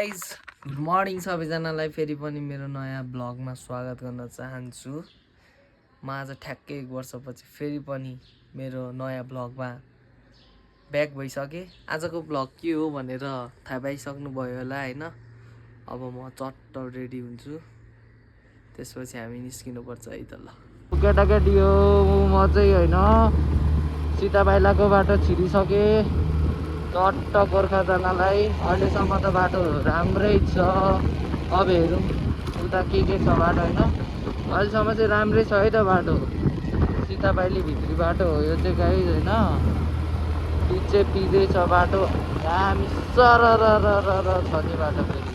Guys good morning सबैजनालाई फेरि पनि मेरो नयाँ ब्लगमा स्वागत गर्न चाहन्छु। म आज ठ्याक्कै 1 वर्षपछि फेरि पनि मेरो नयाँ ब्लगमा ब्याक भइसकेँ। आजको ब्लग के हो भनेर थाहा पाइसक्नुभयो होला होइन। अब म चट्ट रेडी हुन्छु, त्यसपछि हामी निस्किनुपर्छ है त। ल केटाकेटी हो, म चाहिँ होइन सीता बाइलाको बाटो छिरिसकेँ चट्ट गोर्खा जानलाई। अहिलेसम्म त बाटो राम्रै छ, अब हेरौँ उता के छ बाटो होइन। अहिलेसम्म चाहिँ राम्रै छ है त बाटो, सीता बाइली भित्री बाटो हो यो चाहिँ गाइज होइन। पिछे पिँधै छ बाटो, दामी सरर छ नि बाटो, फेरि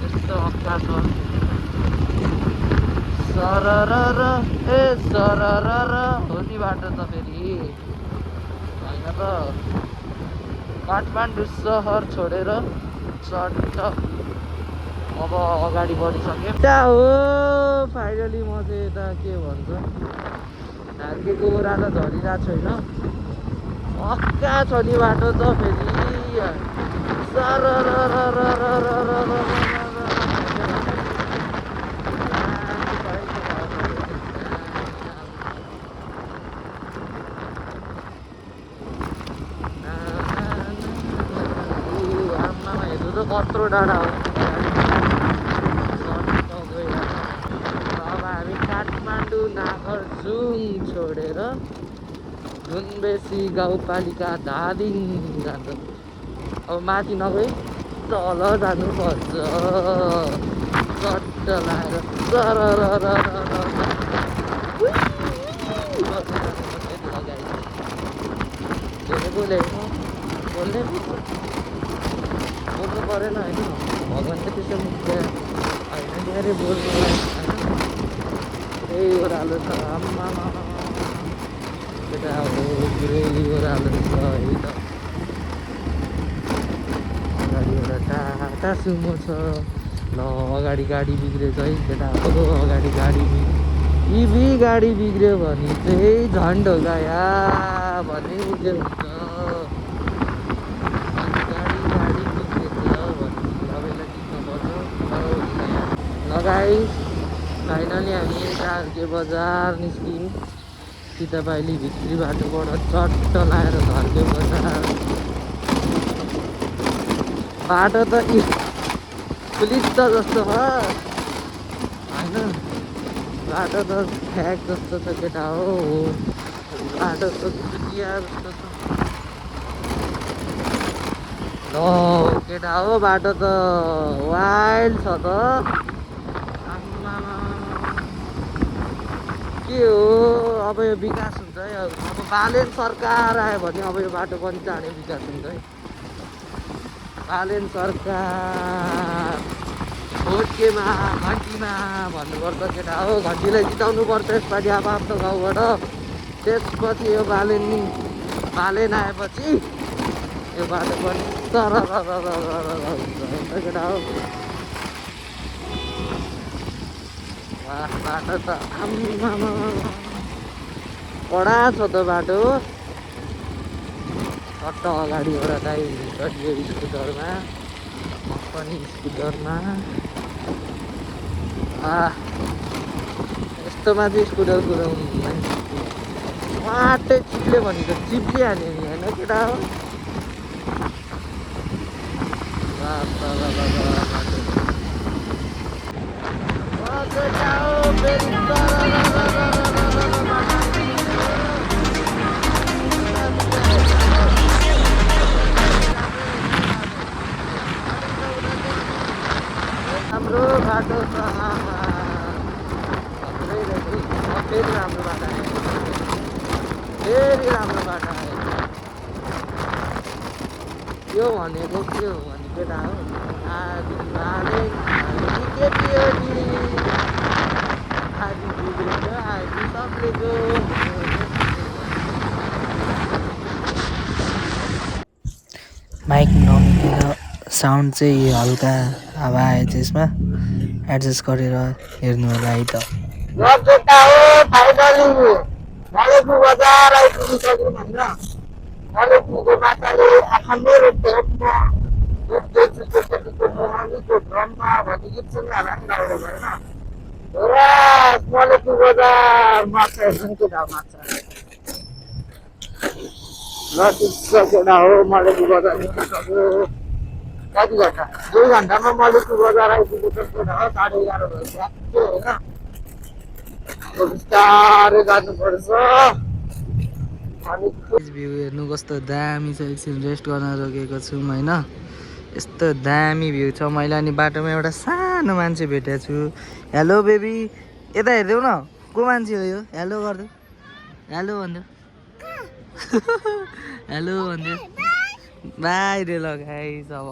यस्तो अक्का छ सरर ए सरर हो नि बाटो त फेरि होइन त। काठमाडौँ सहर छोडेर चट्ट अब अगाडि बढिसकेँ। यता हो फाइनली म चाहिँ यता के भन्छ ढार्केको ओह्रालो झरिरहेको छु होइन। अक्का छ नि बाटो त फेरि सरर कत्रो डाँडा हो। अब हामी काठमाडौँ नागरजुङ छोडेर धुनबेसी गाउँपालिका धादिङ जान्छ। अब माथि नगई तल जानुपर्छ चट्ट लाएर सरर बोले बोल्ने बोल्नु परेन होइन। भगवान्ले त्यसो होइन धेरै बोल्नु होइन। त्यही ओह्रालो छ आम्मा केटा हो, पुरै ओह्रालो छ है त। अगाडि एउटा टाटा सुमो छ। ल अगाडि गाडी बिग्रेछ है केटा हो, अगाडि गाडी इभी गाडी बिग्रियो भने चाहिँ झन्ड हो गया भन्ने बुझ्यो हुन्छ। गाइस फाइनली हामी ढार्के बजार निस्क्यौँ। सीता बाइली भित्री बाटोबाट चट्ट लाएर ढार्के बजार। बाटो त पुलिस त जस्तो छ होइन, बाटो त ठ्याक जस्तो छ केटा हो। बाटो त दुनिया जस्तो छ। ल केटा हो बाटो त वाइल्ड छ त। के हो अब यो विकास हुन्छ है। अब बालेन सरकार आयो भने अब यो बाटो पनि चाँडै विकास हुन्छ है। बालेन सरकार भोट केमा घन्टीमा भन्नुपर्छ केटा हो। घन्टीलाई जिताउनु पर्छ यसपालि अब आफ्नो गाउँबाट। त्यसपछि यो बालेन आएपछि यो बाटो पनि सरर हुन्छ केटा हो। बाटो त आम्मा कडा छ त बाटो। चट्ट अगाडिबाट दाइ चढियो स्कुटरमा, म पनि स्कुटरमा। यस्तोमा चाहिँ स्कुटर कुदाउनु हुँदैन, माटै चिप्ले भनेको चिप्लिहाल्यो नि होइन केटा हो। हाम्रो बाटो छ फेरि राम्रो बाटो आयो, फेरि राम्रो बाटो आयो। यो भनेको के हो भने केटा हो आदि केटी हो नि आदि बिग्रेको आदि सबलेको। माइक नमिलेर साउन्ड चाहिँ हल्का हावा आयो, त्यसमा एडजस्ट गरेर हेर्नु होला है त। फाइनली बजार आइपुगिसक्यो भनेर हो मलेकी बजार कति घन्टा 2 घन्टामा मलेकी बजार आइपुग्नु पर्छ 11:30 भइसक्यो होइन बिस्तारै जानुपर्छ अनि भ्यू हेर्नु कस्तो दामी छ एकछिन रेस्ट गर्न रोकेको छौँ होइन यस्तो दामी भ्यू छ मैले अनि बाटोमा एउटा सानो मान्छे भेटेको छु हेलो बेबी यता हेरिदेऊ न को मान्छे हो यो हेलो गरिदेऊ हेलो भन्देऊ हेलो भन्देऊ बाई रे ल गाइज अब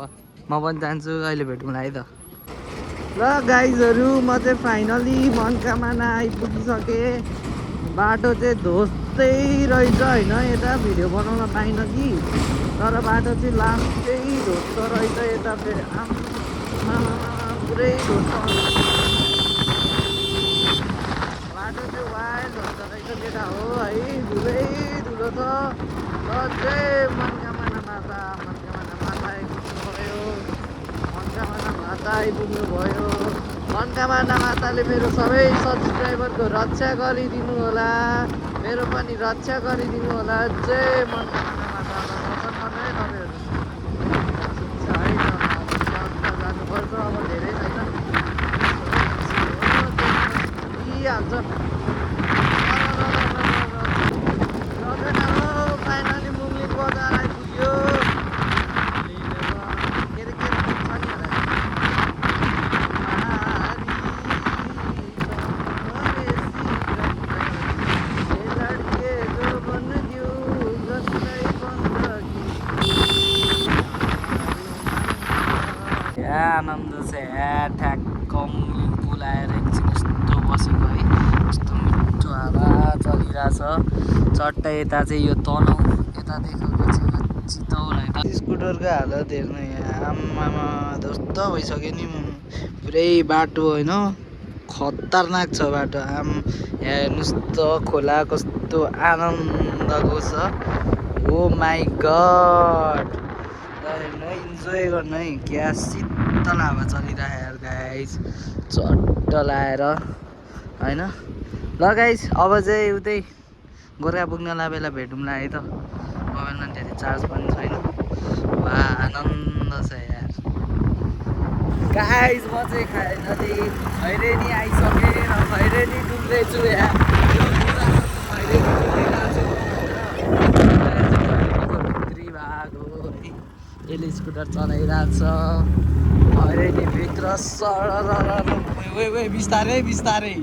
म पनि जान्छु अहिले भेटौँला है त ल गाइजहरू म चाहिँ फाइनली मनकामना आइपुगिसकेँ बाटो चाहिँ धोस्तै रहेछ होइन यता भिडियो बनाउन पाइनँ कि तर बाटो चाहिँ लास्टै धोस्तो रहेछ यता फेरि पुरै धोस्तो बाटो चाहिँ वाइल्ड धोस्तो रहेछ केटा हो है धुलै धुलो छ र चाहिँ मनकामना माता आइपुग्नु भयो मनकामना माता आइपुग्नु भयो मनकामना माताले मेरो सबै सब्सक्राइबरको रक्षा गरिदिनु होला मेरो पनि रक्षा गरिदिनु होला जय मनकामना मातालाई दर्शन गर्नै तपाईँहरू जानुपर्छ अब धेरै छैन दिइहाल्छ फाइनली मुङ्लिङ बजार आइपुग्यो आनन्द छ यहाँ ठ्याक्क मुङ्लिङ पुल आएर एकछिन यस्तो बसेको है यस्तो मिठो हावा चलिरहेछ चट्टै यता चाहिँ यो तनहु यता देखेको चाहिँ चितौल है स्कुटरको हालत हेर्नु यहाँ आम्मामा ध्वस्त भइसक्यो नि पुरै बाटो होइन खतरनाक छ बाटो यहाँ हेर्नुहोस् त खोला कस्तो आनन्दको छ ओ माई गड हेर्नु इन्जोय गर्नु है क्या शीतल हावा चलिरहेको यार गाइस चट्ट लाएर होइन ल गाइस अब चाहिँ उतै गोर्खा पुग्नलाई बेला भेटौँला है त मोबाइलमा धेरै चार्ज पनि छैन वा आनन्द छ यार गाइस म चाहिँ खैरेनी आइसकेँ र खैरेनी डुब्दैछु यहाँ भित्री भाग हो है यसले स्कुटर चलाइरहेछ खैरेनी भित्र बिस्तारै बिस्तारै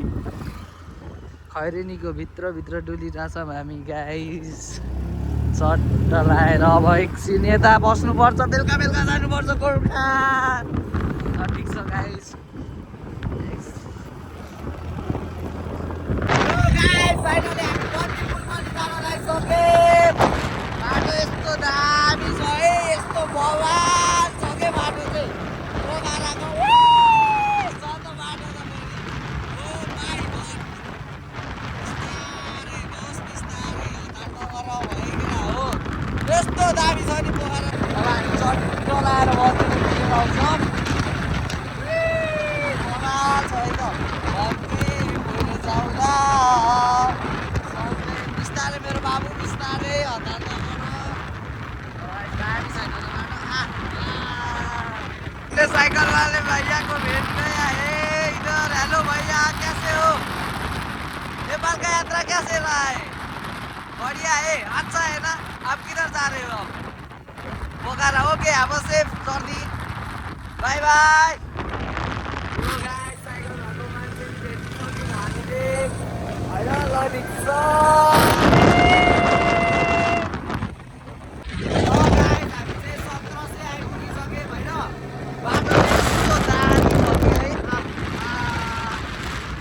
खैरेनीको भित्र डुलिरहेछौँ हामी गाइस चट्ट लाएर अब एकछिन यता बस्नुपर्छ बेलुका जानुपर्छ गोर्खा ठिक छ गाइस बाटो यस्तो दामी छ है यस्तो बवाल छ के बाटो चाहिँ पोखराको यस्तो दामी छ नि पोखरा अब हामी चट्ट लाएर बस्नु आउँछौँ छ है त जाउँदा बिस्तारै मेरो बाबु बिस्तारै हतार साइकिल वाले भैया को भेटने आए इधर हेलो भैया कैसे हो नेपाल का यात्रा कैसे रहा है बढ़िया है अच्छा है ना आप किधर जा रहे हो पोखरा ओके अब सेफ जर्नी बाय बाय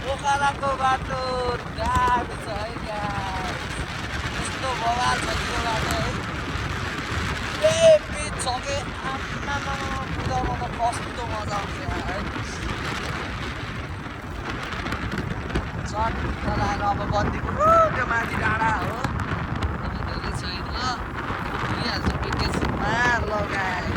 पोखराको बाटो दामी छ है यस्तो बवाल छ यो बाटो है पिच छ कि आम्मामा कुदाउन त कस्तो मजा आउँछ है चट्ट लाएर अब बन्दीको त्यो माथि डाँडा हो धेरै छैन पुगिहाल्छ भेकेसनमा लगाए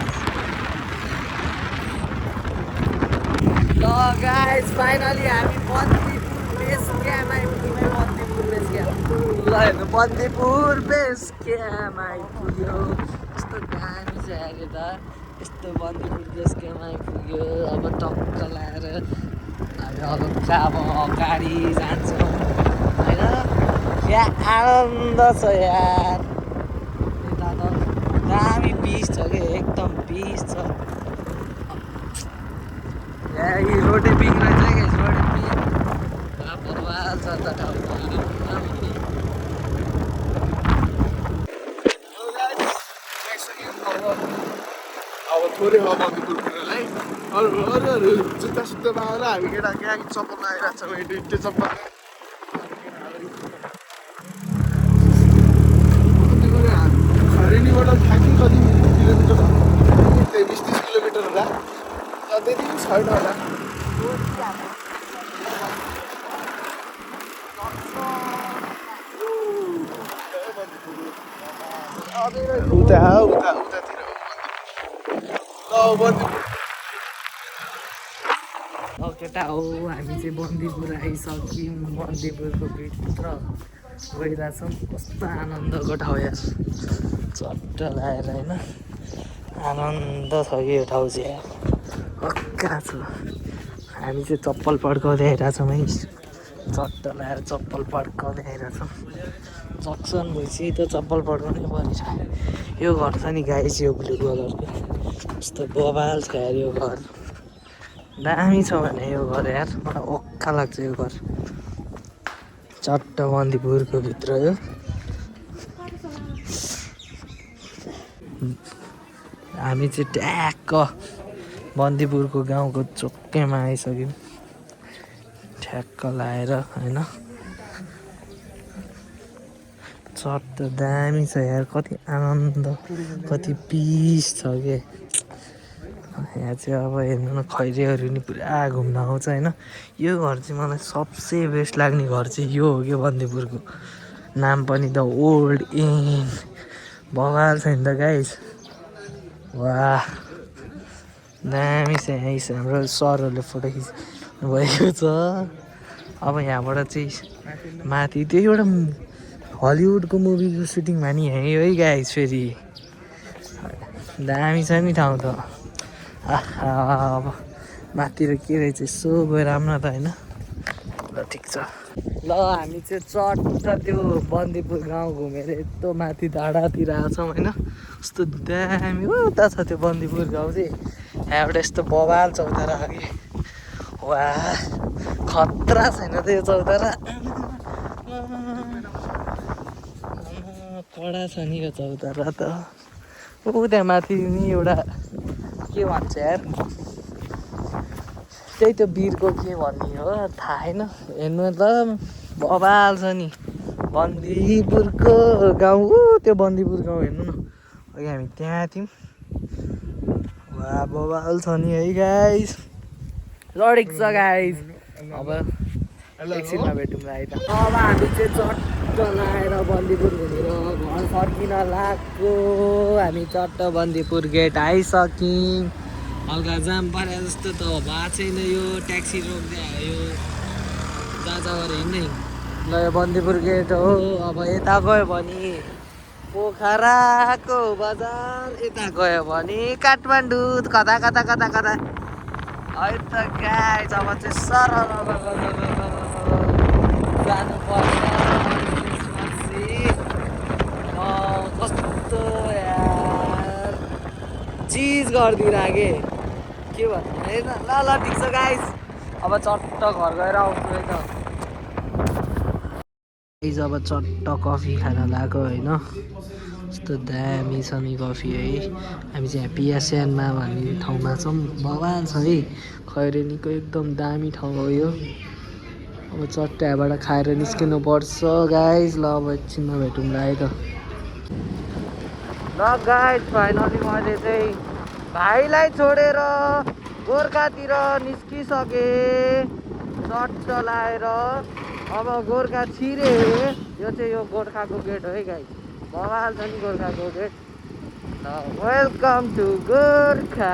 फाइनली हामी बन्दीपुर बेस क्याम्प आइपुग्यौँ। बन्दीपुर बेस क्याम्प ल हेर्नु, बन्दीपुर बेस क्याम्प आइपुग्यो। यस्तो दामी छ अरे त, यस्तो बन्दीपुर बेस क्याम्प आइपुग्यो। अब टक्क लगाएर हामी अब अगाडि जान्छौँ होइन। क्या आनन्द छ यार, यता त दामी पिस छ कि एकदम पिस छ। यही रोटेपिङ रहेछ क्या, रोटेपिङ बर्बाद छ त ठाउँमा। अब थोरै हो बन्दीपुर पुग्नलाई। अरू जुत्ता सुत्ता लगाएर हामी केटा चप्पल लगाइरहेको छौँ। त्यो चप्पल खरेनीबाट थाक्यो कति किलोमिटर हो, 20-30 किलोमिटर होला, त्यति पनि छैन होला। उतातिर केटा हो, हामी चाहिँ बन्दीपुर आइसक्यौँ। बन्दीपुरको भित्र गइरहेछौँ। कस्तो आनन्दको ठाउँ यार, चट्ट लगाएर होइन, आनन्द छ कि यो ठाउँ चाहिँ यार, पक्का छ। हामी चाहिँ चप्पल पड्काउँदै आइरहेछौँ है, चट्ट लगाएर चप्पल पड्काउँदै आइरहेछौँ। जक्सन भएपछि त चप्पल पड्काउनै पर्छ। यो घर छ नि गाइस, यो ब्लु कलरको, कस्तो बबाल छ यार यो घर, दामी छ भने यो घर यार, मलाई ओक्खा लाग्छ यो घर। चट्ट बन्दीपुरको भित्र यो हामी चाहिँ ट्याक्क बन्दीपुरको गाउँको चोक्कैमा आइसक्यौँ। ठ्याक्क लाएर होइन, चट्ट दामी छ यार, कति आनन्द, कति पिस छ कि यहाँ चाहिँ। अब हेर्नु न, खैरेहरू नि पुरा घुम्न आउँछ होइन। यो घर चाहिँ मलाई सबसे बेस्ट लाग्ने घर चाहिँ यो हो कि बन्दीपुरको। नाम पनि द ओल्ड इन, बवाल छ नि त गाइस। वाह दामी छ। यहीँ हाम्रो सरहरूले फोटो खिच्नु भएको छ। अब यहाँबाट चाहिँ माथि त्यो एउटा हलिउडको मुभीको सुटिङ भने यहीँ है गाइस। फेरि दामी छ नि ठाउँ त। अब माथितिर के रहेछ यसो गएर राम्रो त होइन। ल ठिक छ, ल हामी चाहिँ चट्ट त्यो बन्दीपुर गाउँ घुमेर यस्तो माथि डाँडातिर आउँछौँ होइन। कस्तो दामी उता छ त्यो बन्दीपुर गाउँ चाहिँ। यहाँबाट यस्तो बवाल चौतारा हो कि, वाह खतरा छैन त यो चौतारा, कडा छ नि यो चौतारा त। त्यहाँ माथि नि एउटा के भन्छ यार, त्यही त वीरको के भन्ने हो थाहा छैन। हेर्नु त बवाल छ नि बन्दीपुरको गाउँ। त्यो बन्दीपुर गाउँ हेर्नु न, अघि हामी त्यहाँ थियौँ। वाह बवाल छ नि है गाइस। ल ठिक छ गाइस, अब एकछिनमा भेटौँला है त। अब हामी चाहिँ चट्ट लगाएर बन्दीपुर घुमेर घर फर्किन लाग्यो। हामी चट्ट बन्दीपुर गेट आइसक्यौँ। हल्का जाम परे जस्तो त भएको छैन, यो ट्याक्सी रोक्दै आयो जहाँ गरेर हिँड्दै। ल यो बन्दीपुर गेट हो। अब यता गयो भने पोखराको बजार, यता गयो भने काठमाडौँ, कता कता कता कता है त गाइस। अब चाहिँ सरल जानुपर्छ। कस्तो यार चिज गरिदिइराखे के भन्नु है त। ल ल ठिक छ गाइस, अब चट्ट घर गएर आउँछु है त। अब चट्ट कफी खान लाग्यो होइन। यस्तो दामी छ नि कफी है। हामी चाहिँ यहाँ पियास्यानमा भन्ने ठाउँमा छौँ। बवाल छ है, खैरेनीको एकदम दामी ठाउँ हो यो। अब चट्ट यहाँबाट खाएर निस्किनु पर्छ गाइस। ल अब एकछिनमा भेटौँला है त। ल गाइस फाइनली मैले चाहिँ भाइलाई छोडेर गोर्खातिर निस्किसकेँ चट्ट लाएर। अब गोर्खा छिरे, यो चाहिँ यो गोर्खाको गेट हो है गाइस। बवाल छ नि गोर्खाको गेट। ल वेलकम टु गोर्खा।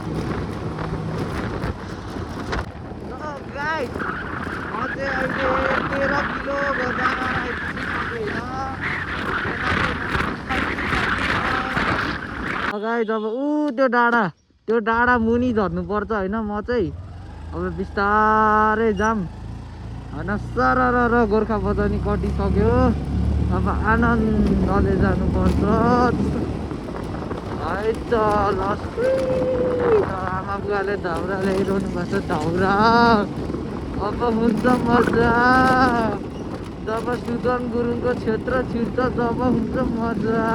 गाइस म चाहिँ अहिले 13 किलो गदाना आइपुगेँ गाइस। अब त्यो डाँडा मुनि झर्नु पर्छ होइन। म चाहिँ अब बिस्तारै जाम होइन। सरर गोर्खा बजानी कटिसक्यो। अब आनन्दले जानुपर्छ है त। आमा बुवाले दाउरा ल्याइरहनु भएको छ। दाउरा अब हुन्छ मजा जब सुदन गुरुङको क्षेत्र छिर्छ, जब हुन्छ मजा।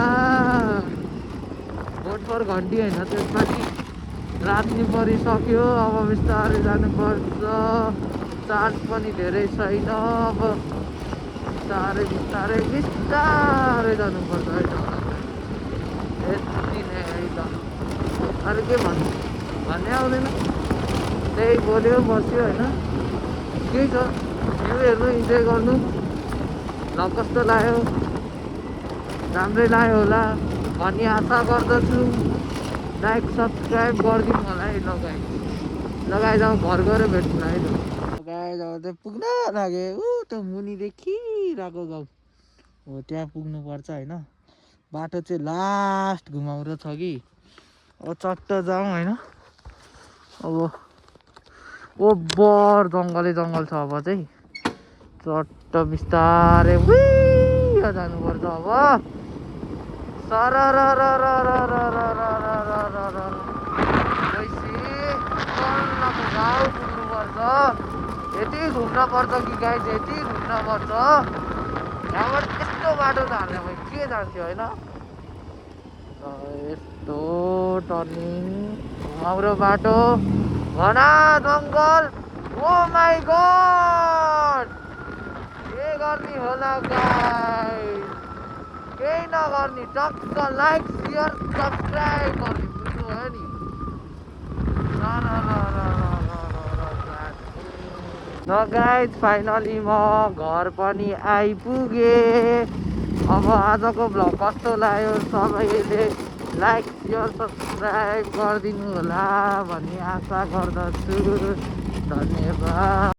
भोट पर घन्टी होइन, त्यसपछि रात्रि परिसक्यो। अब बिस्तारै जानुपर्छ। चार्ज पनि धेरै छैन। अब बिस्तारै जानुपर्छ है त। यति नै है त। अरू के भन्ने आउँदैन। त्यही बोल्यो बस्यो होइन। केही छ भ्यू हेर्नु, इन्जोय गर्नु। भ्लग कस्तो लाग्यो, राम्रै लाग्यो होला भन्ने आशा गर्दछु। लाइक सब्सक्राइब गरिदिनु होला है। लगाइजाउँ घर गएर भेट्नु है त। लगाइजाउँ चाहिँ पुग्न लाग्यो। त्यो मुनि देखिरहेको गाउँ हो, त्यहाँ पुग्नुपर्छ होइन। बाटो चाहिँ लास्ट घुमाउरो छ कि। अब चट्ट जाउँ होइन। अब ओभर जङ्गल छ। अब चाहिँ चट्ट बिस्तारै जानुपर्छ। अब सरर गाउँ पुग्नुपर्छ। यति घुम्नुपर्छ कि गाइस, यति घुम्नुपर्छ। यहाँबाट यस्तो बाटो जाने भाइ के जान्थ्यो होइन। यस्तो टर्निङ घुमाउरो बाटो, घना जङ्गल। ओ माई गड, के गर्ने होला गाइस, केही नगर्ने, टक्क लाइक सेयर सब्सक्राइब गर्ने, बुझ्नुभयो नि। ल गाइस, फाइनली म घर पनि आइपुगेँ। अब आजको भ्लग कस्तो लाग्यो सबैले लाइक सेयर सब्सक्राइब गरिदिनु होला भन्ने आशा गर्दछु। धन्यवाद।